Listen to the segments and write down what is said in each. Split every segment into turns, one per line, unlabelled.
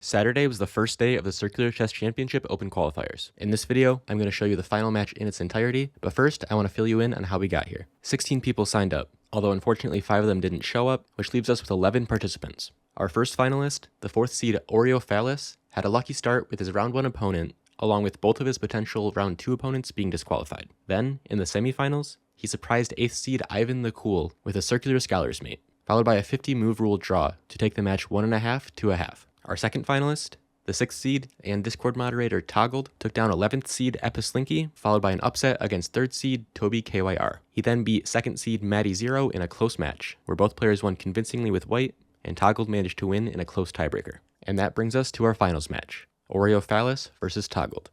Saturday was the first day of the Circular Chess Championship Open Qualifiers. In this video, I'm going to show you the final match in its entirety, but first, I want to fill you in on how we got here. 16 people signed up, although unfortunately 5 of them didn't show up, which leaves us with 11 participants. Our first finalist, the 4th seed Oreofallace, had a lucky start with his round 1 opponent, along with both of his potential round 2 opponents being disqualified. Then, in the semifinals, he surprised 8th seed Ivan the Cool with a Circular Scholar's Mate, followed by a 50 move rule draw to take the match 1.5 to 1/2. Our second finalist, the 6th seed and Discord moderator Tqgd, took down 11th seed Epislinky, followed by an upset against 3rd seed Toby KYR. He then beat 2nd seed Maddie Zero in a close match, where both players won convincingly with white, and Tqgd managed to win in a close tiebreaker. And that brings us to our finals match, Oreofallace versus Tqgd.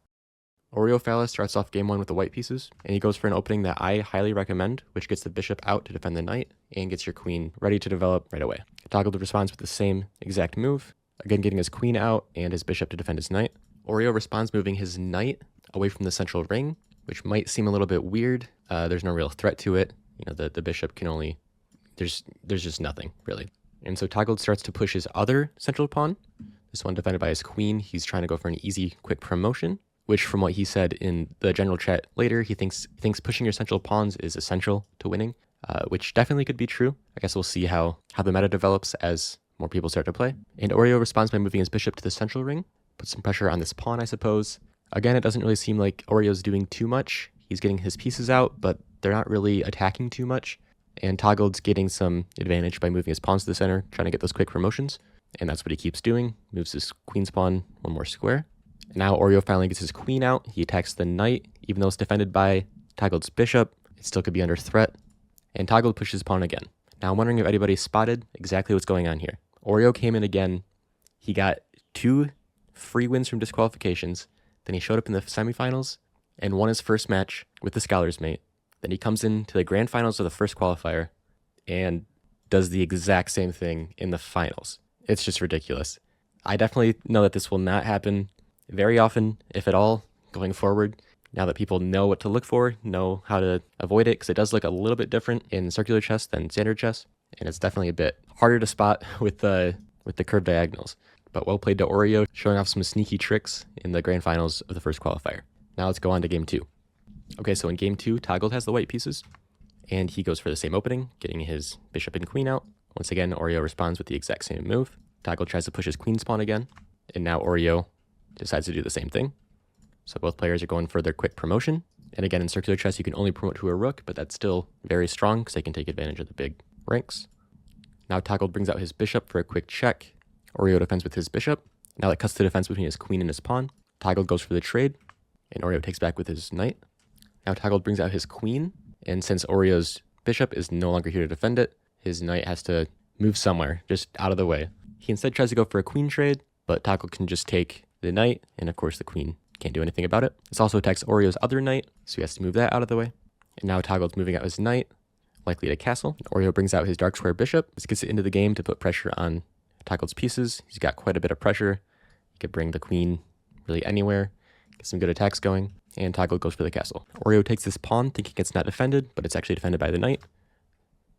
Oreofallace starts off game 1 with the white pieces, and he goes for an opening that I highly recommend, which gets the bishop out to defend the knight, and gets your queen ready to develop right away. Tqgd responds with the same exact move, again getting his queen out and his bishop to defend his knight. Oreo responds moving his knight away from the central ring, which might seem a little bit weird. There's no real threat to it. You know, the bishop can only, there's just nothing really. And so Tqgd starts to push his other central pawn, this one defended by his queen. He's trying to go for an easy, quick promotion, which from what he said in the general chat later, he thinks pushing your central pawns is essential to winning, which definitely could be true. I guess we'll see how the meta develops as more people start to play. And Oreo responds by moving his bishop to the central ring, puts some pressure on this pawn, I suppose. Again, it doesn't really seem like Oreo's doing too much. He's getting his pieces out, but they're not really attacking too much. And Tqgd's getting some advantage by moving his pawns to the center, trying to get those quick promotions. And that's what he keeps doing. Moves his queen's pawn one more square. And now Oreo finally gets his queen out. He attacks the knight. Even though it's defended by Tqgd's bishop, it still could be under threat. And Tqgd pushes his pawn again. Now I'm wondering if anybody spotted exactly what's going on here. Oreo came in again. He got 2 free wins from disqualifications. Then he showed up in the semifinals and won his first match with the Scholar's Mate. Then he comes into the grand finals of the first qualifier and does the exact same thing in the finals. It's just ridiculous. I definitely know that this will not happen very often, if at all, going forward. Now that people know what to look for, know how to avoid it, because it does look a little bit different in circular chess than standard chess. And it's definitely a bit harder to spot with the curved diagonals. But well played to Oreo, showing off some sneaky tricks in the grand finals of the first qualifier. Now let's go on to game 2. Okay, so in game 2, Tqgd has the white pieces, and he goes for the same opening, getting his bishop and queen out. Once again, Oreo responds with the exact same move. Tqgd tries to push his queen's pawn again, and now Oreo decides to do the same thing. So both players are going for their quick promotion. And again, in circular chess, you can only promote to a rook, but that's still very strong because they can take advantage of the big ranks. Now Tqgd brings out his bishop for a quick check. Oreo defends with his bishop. Now that cuts to defense between his queen and his pawn. Tqgd goes for the trade, and Oreo takes back with his knight. Now Tqgd brings out his queen, and since Oreo's bishop is no longer here to defend it, his knight has to move somewhere, just out of the way. He instead tries to go for a queen trade, but Tqgd can just take the knight, and of course the queen can't do anything about it. This also attacks Oreo's other knight, so he has to move that out of the way. And now Tqgd's moving out his knight, likely to castle. Oreo brings out his dark square bishop. This gets it into the game to put pressure on Tqgd's pieces. He's got quite a bit of pressure. He could bring the queen really anywhere, get some good attacks going, and Tqgd goes for the castle. Oreo takes this pawn, thinking it's not defended, but it's actually defended by the knight,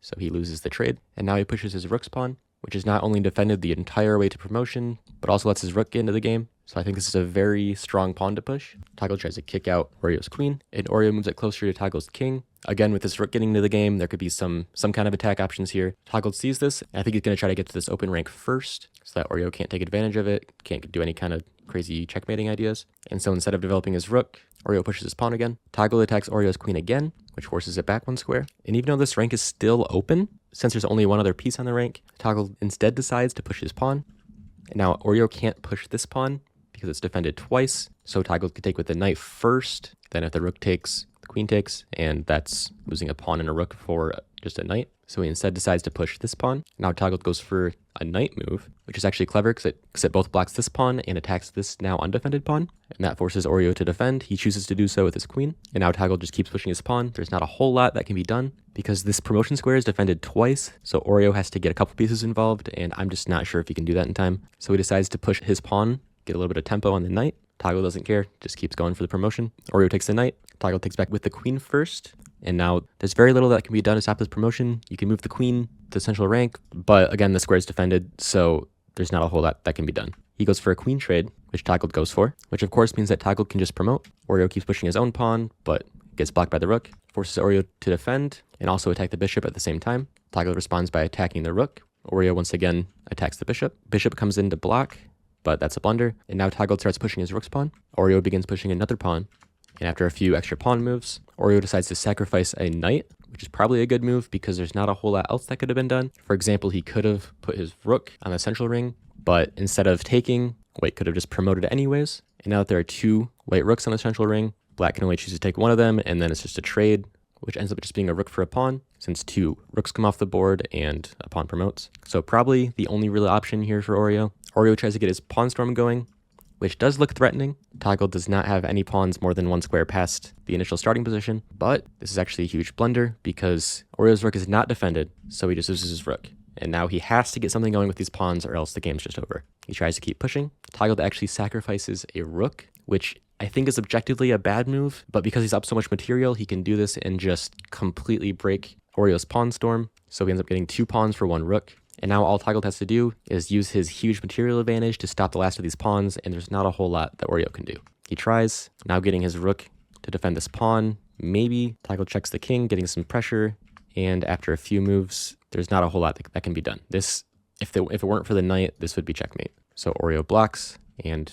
so he loses the trade. And now he pushes his rook's pawn, which is not only defended the entire way to promotion, but also lets his rook get into the game. So I think this is a very strong pawn to push. Tqgd tries to kick out Oreo's queen, and Oreo moves it closer to Tqgd's king. Again, with this rook getting into the game, there could be some kind of attack options here. Tqgd sees this, and I think he's going to try to get to this open rank first, so that Oreo can't take advantage of it, can't do any kind of crazy checkmating ideas. And so instead of developing his rook, Oreo pushes his pawn again. Tqgd attacks Oreo's queen again, which forces it back 1 square. And even though this rank is still open, since there's only one other piece on the rank, Tqgd instead decides to push his pawn. And now Oreo can't push this pawn because it's defended twice, so Tqgd could take with the knight first, then if the rook takes, the queen takes, and that's losing a pawn and a rook for just a knight. So he instead decides to push this pawn. Now Tqgd goes for a knight move, which is actually clever because it both blocks this pawn and attacks this now undefended pawn, and that forces Oreo to defend. He chooses to do so with his queen, and now Tqgd just keeps pushing his pawn. There's not a whole lot that can be done because this promotion square is defended twice, so Oreo has to get a couple pieces involved, and I'm just not sure if he can do that in time. So he decides to push his pawn, get a little bit of tempo on the knight. Tqgd doesn't care, just keeps going for the promotion. Oreo takes the knight. Tqgd takes back with the queen first, and now there's very little that can be done to stop this promotion. You can move the queen to central rank, but again, the square is defended, so there's not a whole lot that can be done. He goes for a queen trade, which Tqgd goes for, which of course means that Tqgd can just promote. Oreo keeps pushing his own pawn, but gets blocked by the rook, forces Oreo to defend and also attack the bishop at the same time. Tqgd responds by attacking the rook. Oreo once again attacks the bishop. Bishop comes in to block, but that's a blunder. And now Tqgd starts pushing his rook's pawn. Oreo begins pushing another pawn. And after a few extra pawn moves, Oreo decides to sacrifice a knight, which is probably a good move because there's not a whole lot else that could have been done. For example, he could have put his rook on the central ring, but instead of taking, white could have just promoted anyways. And now that there are 2 white rooks on the central ring, black can only choose to take one of them, and then it's just a trade, which ends up just being a rook for a pawn, since 2 rooks come off the board and a pawn promotes. So probably the only real option here for Oreo. Oreo tries to get his pawn storm going, which does look threatening. Tqgd does not have any pawns more than 1 square past the initial starting position, but this is actually a huge blunder because Oreo's rook is not defended, so he just loses his rook. And now he has to get something going with these pawns or else the game's just over. He tries to keep pushing. Tqgd actually sacrifices a rook, which I think is objectively a bad move, but because he's up so much material, he can do this and just completely break Oreo's pawn storm. So he ends up getting 2 pawns for 1 rook. And now all Tqgd has to do is use his huge material advantage to stop the last of these pawns, and there's not a whole lot that Oreo can do. He tries, now getting his rook to defend this pawn. Maybe Tqgd checks the king, getting some pressure, and after a few moves, there's not a whole lot that can be done. This, if it weren't for the knight, this would be checkmate. So Oreo blocks, and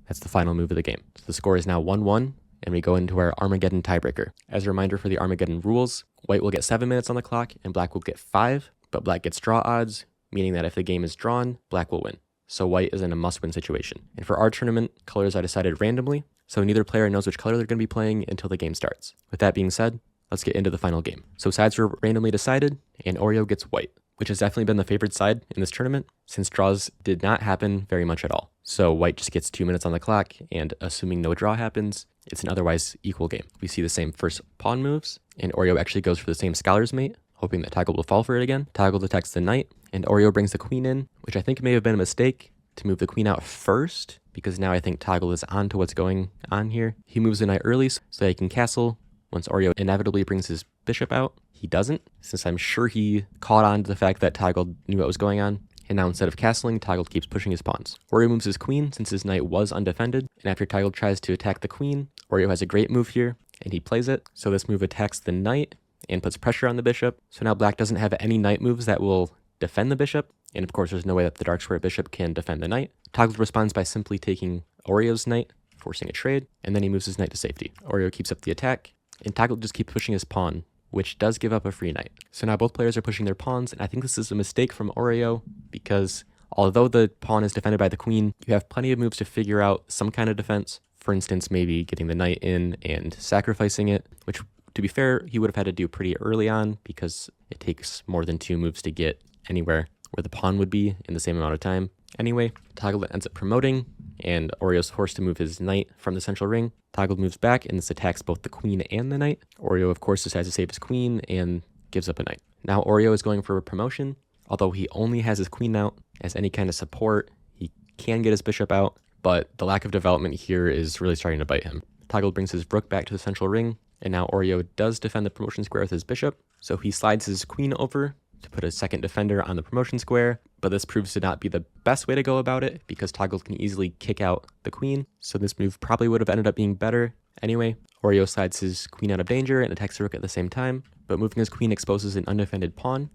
that's the final move of the game. So the score is now 1-1, and we go into our Armageddon tiebreaker. As a reminder for the Armageddon rules, white will get 7 minutes on the clock, and black will get 5, but black gets draw odds, meaning that if the game is drawn, black will win. So white is in a must-win situation. And for our tournament, colors are decided randomly, so neither player knows which color they're going to be playing until the game starts. With that being said, let's get into the final game. So sides were randomly decided, and Oreo gets white, which has definitely been the favored side in this tournament, since draws did not happen very much at all. So white just gets 2 minutes on the clock, and assuming no draw happens, it's an otherwise equal game. We see the same first pawn moves, and Oreo actually goes for the same scholar's mate, hoping that Tqgd will fall for it again. Tqgd attacks the knight, and Oreo brings the queen in, which I think may have been a mistake to move the queen out first, because now I think Tqgd is on to what's going on here. He moves the knight early so that he can castle. Once Oreo inevitably brings his bishop out, he doesn't, since I'm sure he caught on to the fact that Tqgd knew what was going on. And now instead of castling, Tqgd keeps pushing his pawns. Oreo moves his queen since his knight was undefended, and after Tqgd tries to attack the queen, Oreo has a great move here, and he plays it. So this move attacks the knight and puts pressure on the bishop. So now black doesn't have any knight moves that will defend the bishop, and of course there's no way that the dark square bishop can defend the knight. Tqgd responds by simply taking Oreo's knight, forcing a trade, and then he moves his knight to safety. Oreo keeps up the attack, and Tqgd just keeps pushing his pawn, which does give up a free knight. So now both players are pushing their pawns, and I think this is a mistake from Oreo, because although the pawn is defended by the queen, you have plenty of moves to figure out some kind of defense. For instance, maybe getting the knight in and sacrificing it, which, to be fair, he would have had to do pretty early on, because it takes more than 2 moves to get anywhere where the pawn would be in the same amount of time. Anyway, Tqgd ends up promoting, and Oreo's forced to move his knight from the central ring. Tqgd moves back, and this attacks both the queen and the knight. Oreo, of course, decides to save his queen and gives up a knight. Now Oreo is going for a promotion. Although he only has his queen out as any kind of support, he can get his bishop out, but the lack of development here is really starting to bite him. Tqgd brings his rook back to the central ring, and now Oreo does defend the promotion square with his bishop, so he slides his queen over to put a second defender on the promotion square, but this proves to not be the best way to go about it because Tqgd can easily kick out the queen, so this move probably would have ended up being better. Anyway, Oreo slides his queen out of danger and attacks the rook at the same time, but moving his queen exposes an undefended pawn,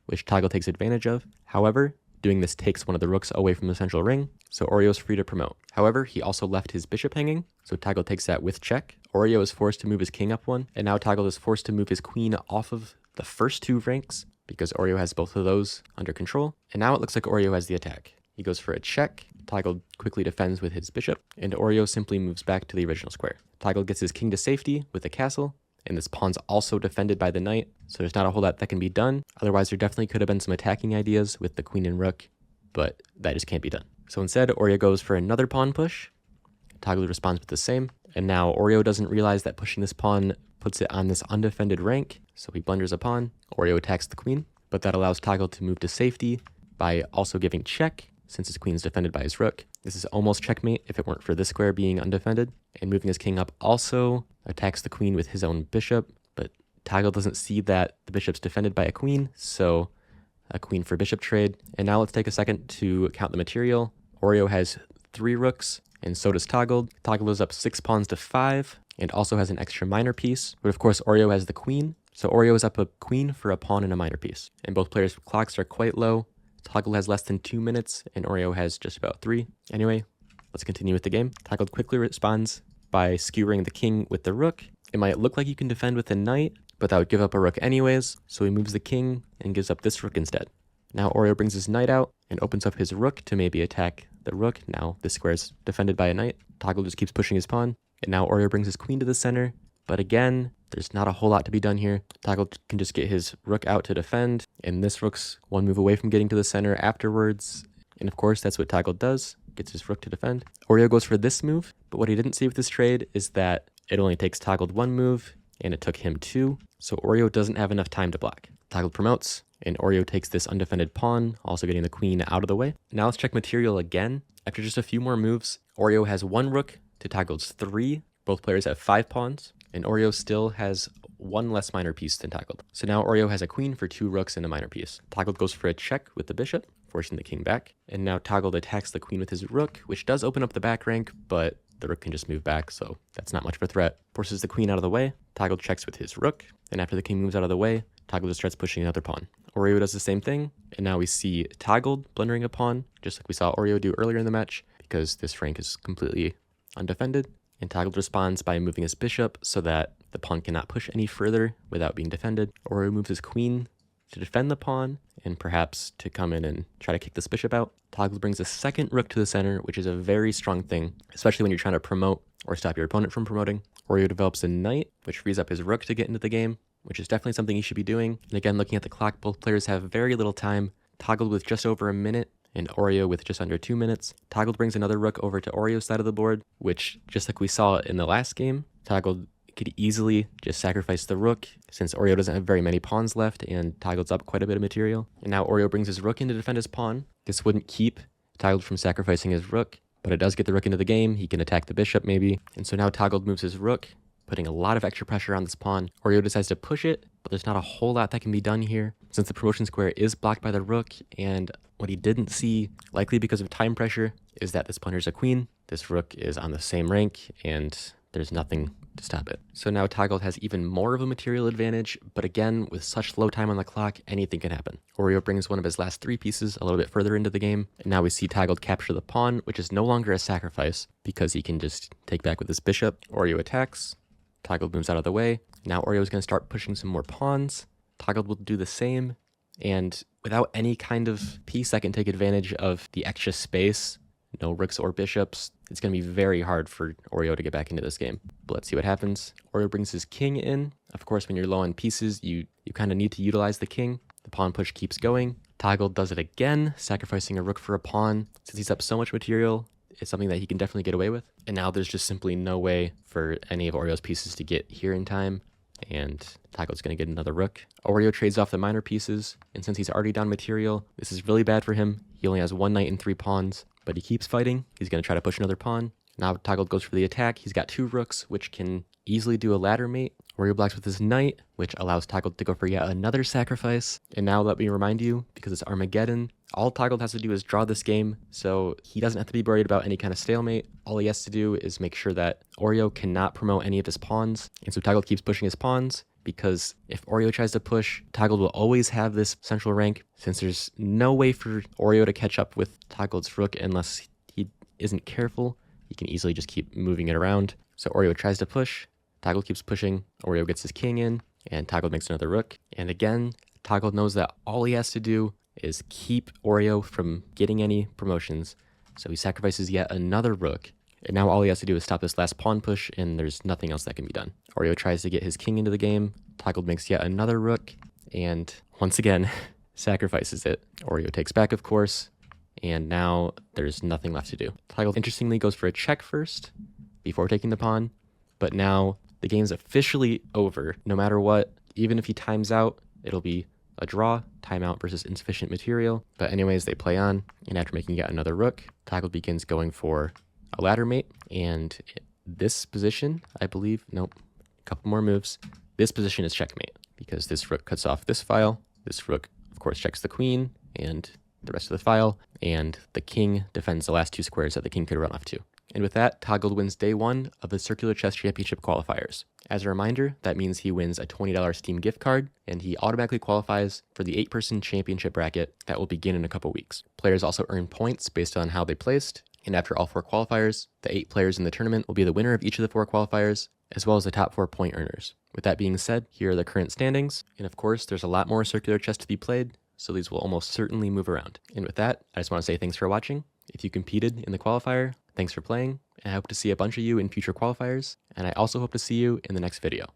which Tqgd takes advantage of. However, doing this takes one of the rooks away from the central ring, so Oreo is free to promote. However, he also left his bishop hanging, so Tqgd takes that with check. Oreo is forced to move his king up one, and now Tqgd is forced to move his queen off of the first 2 ranks, because Oreo has both of those under control. And now it looks like Oreo has the attack. He goes for a check, Tqgd quickly defends with his bishop, and Oreo simply moves back to the original square. Tqgd gets his king to safety with a castle, and this pawn's also defended by the knight, so there's not a whole lot that can be done. Otherwise, there definitely could have been some attacking ideas with the queen and rook, but that just can't be done. So instead, Oreo goes for another pawn push. Tqgd responds with the same, and now Oreo doesn't realize that pushing this pawn puts it on this undefended rank, so he blunders a pawn. Oreo attacks the queen, but that allows Tqgd to move to safety by also giving check, since his queen is defended by his rook. This is almost checkmate if it weren't for this square being undefended, and moving his king up also attacks the queen with his own bishop, but Tqgd doesn't see that the bishop's defended by a queen, so a queen for bishop trade. And now let's take a second to count the material. Oreo has 3 rooks, and so does Tqgd. Tqgd is up 6 pawns to 5, and also has an extra minor piece. But of course, Oreo has the queen, so Oreo is up a queen for a pawn and a minor piece. And both players' clocks are quite low. Tqgd has less than 2 minutes, and Oreo has just about 3. Anyway, let's continue with the game. Tqgd quickly responds by skewering the king with the rook. It might look like you can defend with the knight, but that would give up a rook anyways, so he moves the king and gives up this rook instead. Now Oreo brings his knight out and opens up his rook to maybe attack the rook. Now this square is defended by a knight. Tqgd just keeps pushing his pawn, and now Oreo brings his queen to the center. But again, there's not a whole lot to be done here. Tqgd can just get his rook out to defend, and this rook's one move away from getting to the center afterwards. And of course, that's what Tqgd does, gets his rook to defend. Oreo goes for this move, but what he didn't see with this trade is that it only takes Tqgd 1 move, and it took him 2, so Oreo doesn't have enough time to block. Tqgd promotes, and Oreo takes this undefended pawn, also getting the queen out of the way. Now let's check material again. After just a few more moves, Oreo has 1 rook to Tqgd's 3. Both players have 5 pawns, and Oreo still has 1 less minor piece than Tqgd. So now Oreo has a queen for 2 rooks and a minor piece. Tqgd goes for a check with the bishop, forcing the king back, and now Tqgd attacks the queen with his rook, which does open up the back rank, but the rook can just move back, so that's not much of a threat. Forces the queen out of the way. Tqgd checks with his rook, and after the king moves out of the way, Tqgd just starts pushing another pawn. Oreo does the same thing, and now we see Tqgd blundering a pawn, just like we saw Oreo do earlier in the match, because this rank is completely undefended. And Tqgd responds by moving his bishop so that the pawn cannot push any further without being defended. Oreo moves his queen to defend the pawn, and perhaps to come in and try to kick this bishop out. Tqgd brings a second rook to the center, which is a very strong thing, especially when you're trying to promote or stop your opponent from promoting. Oreo develops a knight, which frees up his rook to get into the game, which is definitely something he should be doing. And again, looking at the clock, both players have very little time. Tqgd with just over a minute, and Oreo with just under 2 minutes. Tqgd brings another rook over to Oreo's side of the board, which, just like we saw in the last game, Tqgd could easily just sacrifice the rook, since Oreo doesn't have very many pawns left, and Tqgd's up quite a bit of material. And now Oreo brings his rook in to defend his pawn. This wouldn't keep Tqgd from sacrificing his rook, but it does get the rook into the game. He can attack the bishop maybe. And so now Tqgd moves his rook, putting a lot of extra pressure on this pawn. Oreo decides to push it, but there's not a whole lot that can be done here, since the promotion square is blocked by the rook, and what he didn't see, likely because of time pressure, is that this pawn here's a queen. This rook is on the same rank, and there's nothing to stop it. So now Tqgd has even more of a material advantage, but again, with such low time on the clock, anything can happen. Oreo brings one of his last 3 pieces a little bit further into the game, and now we see Tqgd capture the pawn, which is no longer a sacrifice, because he can just take back with his bishop. Oreo attacks, Tqgd moves out of the way. Now Oreo is going to start pushing some more pawns. Tqgd will do the same, and without any kind of piece that can take advantage of the extra space, no rooks or bishops, it's going to be very hard for Oreo to get back into this game. But let's see what happens. Oreo brings his king in. Of course, when you're low on pieces, you kind of need to utilize the king. The pawn push keeps going. Tqgd does it again, sacrificing a rook for a pawn. Since he's up so much material, it's something that he can definitely get away with. And now there's just simply no way for any of Oreo's pieces to get here in time, and Tqgd's going to get another rook. Oreo trades off the minor pieces, and since he's already down material, this is really bad for him. He only has 1 knight and 3 pawns, but he keeps fighting. He's going to try to push another pawn. Now Tqgd goes for the attack. He's got 2 rooks, which can easily do a ladder mate. Oreo blocks with his knight, which allows Tqgd to go for yet another sacrifice. And now let me remind you, because it's Armageddon, all Tqgd has to do is draw this game, so he doesn't have to be worried about any kind of stalemate. All he has to do is make sure that Oreo cannot promote any of his pawns. And so Tqgd keeps pushing his pawns, because if Oreo tries to push, Tqgd will always have this central rank, since there's no way for Oreo to catch up with Tqgd's rook unless he isn't careful. He can easily just keep moving it around. So Oreo tries to push, Tqgd keeps pushing, Oreo gets his king in, and Tqgd makes another rook. And again, Tqgd knows that all he has to do is keep Oreo from getting any promotions. So he sacrifices yet another rook. And now all he has to do is stop this last pawn push, and there's nothing else that can be done. Oreo tries to get his king into the game. Tqgd makes yet another rook, and once again, sacrifices it. Oreo takes back, of course, and now there's nothing left to do. Tqgd interestingly goes for a check first, before taking the pawn, but now the game's officially over. No matter what, even if he times out, it'll be a draw, timeout versus insufficient material. But anyways, they play on, and after making yet another rook, Tqgd begins going for a ladder mate, and this position, I believe, nope, a couple more moves. This position is checkmate, because this rook cuts off this file. This rook, of course, checks the queen, and the rest of the file, and the king defends the last 2 squares that the king could run off to. And with that, Tqgd wins day 1 of the Circular Chess Championship Qualifiers. As a reminder, that means he wins a $20 Steam gift card, and he automatically qualifies for the 8-person championship bracket that will begin in a couple weeks. Players also earn points based on how they placed, and after all 4 qualifiers, the 8 players in the tournament will be the winner of each of the 4 qualifiers, as well as the top 4 point earners. With that being said, here are the current standings, and of course, there's a lot more circular chess to be played, so these will almost certainly move around. And with that, I just want to say thanks for watching. If you competed in the qualifier, thanks for playing, and I hope to see a bunch of you in future qualifiers, and I also hope to see you in the next video.